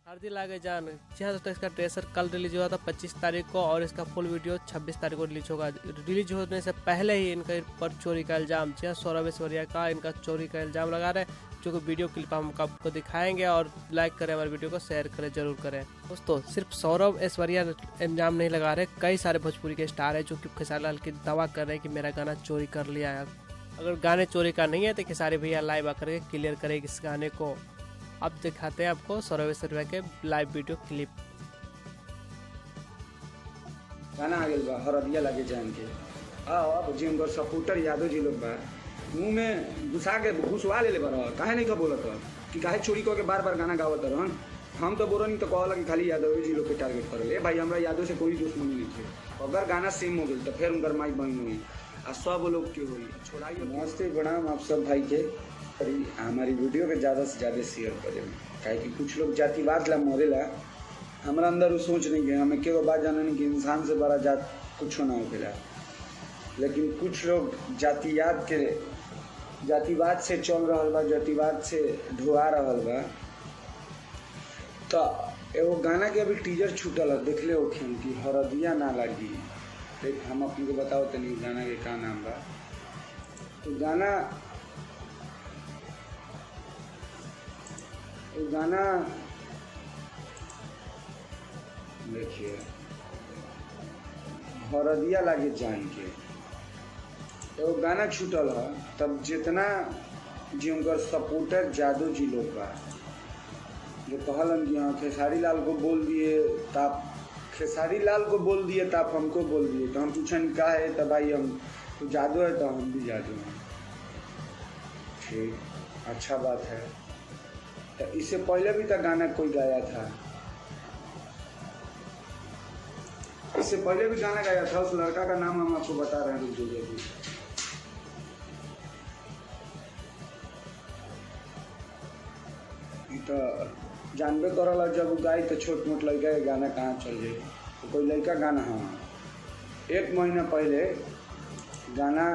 हरदी लागे जान। जी हाँ दोस्तों, इसका ट्रेसर कल रिलीज हुआ था 25 तारीख को और इसका फुल वीडियो 26 तारीख को रिलीज होगा। रिलीज होने से पहले ही इनका पर चोरी का इल्जाम, जी हाँ सौरभ ऐश्वर्या का इनका चोरी का इल्जाम लगा रहे हैं, जो कि वीडियो क्लिप हम आपको दिखाएंगे। और लाइक करें, हमारे वीडियो को शेयर करें, जरूर करें। दोस्तों सिर्फ सौरभ ऐश्वर्या इल्जाम नहीं लगा रहे, कई सारे भोजपुरी के स्टार है जो कि खेसारी लाल की दावा कर रहे हैं कि मेरा गाना चोरी कर लिया है। अगर गाने चोरी का नहीं है तो खेसारी भैया लाइव आकर के क्लियर करेगी इस गाने को। अब दिखाते हैं आपको सौरभ ऐश्वर्या के लाइव वीडियो क्लिप। गाना आ गया बा हरदिया लागे जान के अब जी उनकर सपोर्टर यादव जी लोग बा मुँह में घुसा के घुसवा ले बा काहे नहीं बोलत कि काहे चोरी करके बार बार गाना गावत रहन। हम तो बोलो नहीं तो कहला कि खाली यादव जी लोग के टारगेट कर ले भाई, हमरा यादव से कोई दुश्मनी नहीं थे। अगर गाना सेम हो गई तो फिर उनकर माई बहन हुई आ सब लोग के हुई छोड़ाइए। नमस्ते प्रणाम आप सब भाई के। हमारी वीडियो के ज़्यादा से ज़्यादा शेयर करें, काहे कि कुछ लोग जातिवाद ला मरेला। हमारा अंदर वो सोच नहीं गया, हमें केवल बात जाना नहीं कि इंसान से बड़ा जात कुछ ना होकेला, लेकिन कुछ लोग जातिवाद से चल रहा बा, जातिवाद से ढुआ रहा बा। तो एगो गाना के अभी टीजर छूटल है, देख ले ओखिन कि हरदिया ना लगी। देख हम अपने को बताओ तनी गाना के का नाम बा। तो गाना देखिए हरदिया लागे जान के एगो गाना छूटल है। तब जितना जी उनकर सपोर्टर जादू जी लोग बा जो कहलन कि हाँ खेसारी लाल को बोल दिए ताप हमको बोल दिए। तो हम पूछन का है, तब भाई हम तो जादू है तो हम भी जादू हैं। ठीक, अच्छा बात है। तो इससे पहले भी तो गाना कोई गाया था, इससे पहले भी गाना गाया था। उस लड़का का नाम हम आपको बता रहे हैं, रुक जाइए। तो जानबे करला जब गाई तो छोट मोट लड़का के गाना कहाँ चल जाए। तो कोई लड़का गाना, हाँ 1 महीना पहले गाना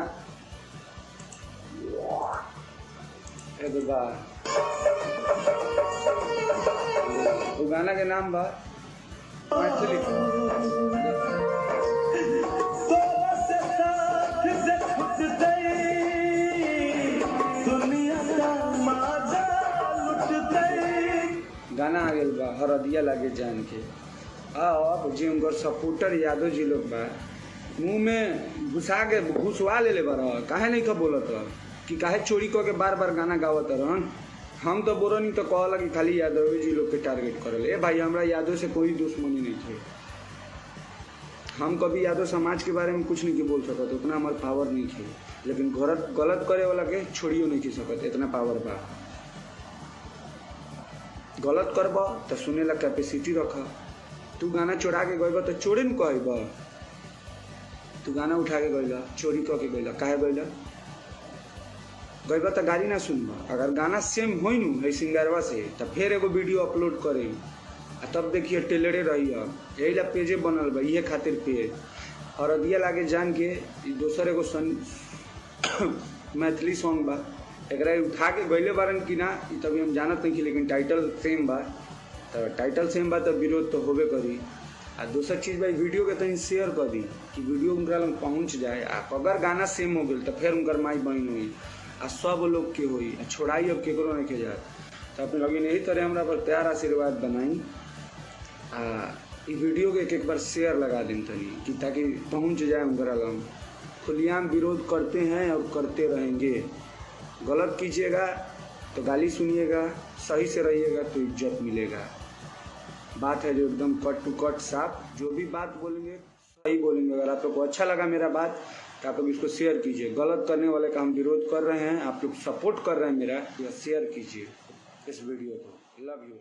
एगो बा, वो गाना के नाम बा मैथिली। गाना आ गया बा हरदिया लागे जान के अब जी उनकर सपोर्टर यादव जी लोग बा मुँह में घुसा के घुसवा ले बा काहे नहीं बोलत कि काहे चोरी करके बार बार गाना गावत रहन। हम तो बोलो नहीं तो कहला कि खाली यादव जी लोग के टारगेट कर ले भाई, हमरा यादव से कोई दुश्मनी नहीं थे। हम कभी यादव समाज के बारे में कुछ नहीं बोल सकत, उतना हमारे पावर नहीं थे। लेकिन गलत करे वाला के छोड़ियो नहीं सकत, इतना पावर बा। गलत करब तो सुने ला कैपेसिटी रख। तू गाना चोरा के गइब तो चोरे न कहब, तू गाना उठा के गइल चोरी करके गइल काहे गइल गइब तो गाली ना सुनब। अगर गाना सेम होई नु है सिंगरवा से तो फिर एगो वीडियो अपलोड करे आ तब देखिए टेलरे रही। यही ला पेजे बनल बा, इहे खातिर पेज हरदिया लागे जान के दोसर एगो मैथिली सॉन्ग बा। एकरा उठा के गइले बारन कि ना तभी हम जानत नहीं, लेकिन टाइटल सेम बा। तो टाइटल सेम बा तो विरोध तो होबे करी। आ दूसर चीज़ भाई वीडियो के तनी शेयर कर दी कि वीडियो उनका लग पहुँच जाए। अगर गाना सेम हो गई तो फिर उनकर माई बहन हुई आ सब लोग के हुई आ छोड़ाई अब केकरो नहीं के जाए। तो अपने लगिन यही तरह हमरा पर प्यार आशीर्वाद बनाई वीडियो के एक बार शेयर लगा दिन तनी कि ताकि पहुँच जाए उनका लग। खुलियाम विरोध करते हैं और करते रहेंगे। गलत कीजिएगा तो गाली सुनिएगा, सही से रहिएगा तो इज्जत मिलेगा। बात है जो एकदम कट टू कट साफ, जो भी बात बोलेंगे सही बोलेंगे। अगर आप लोग को अच्छा लगा मेरा बात तो आप लोग इसको शेयर कीजिए। गलत करने वाले का हम विरोध कर रहे हैं, आप लोग सपोर्ट कर रहे हैं मेरा, शेयर कीजिए इस वीडियो को। Love you.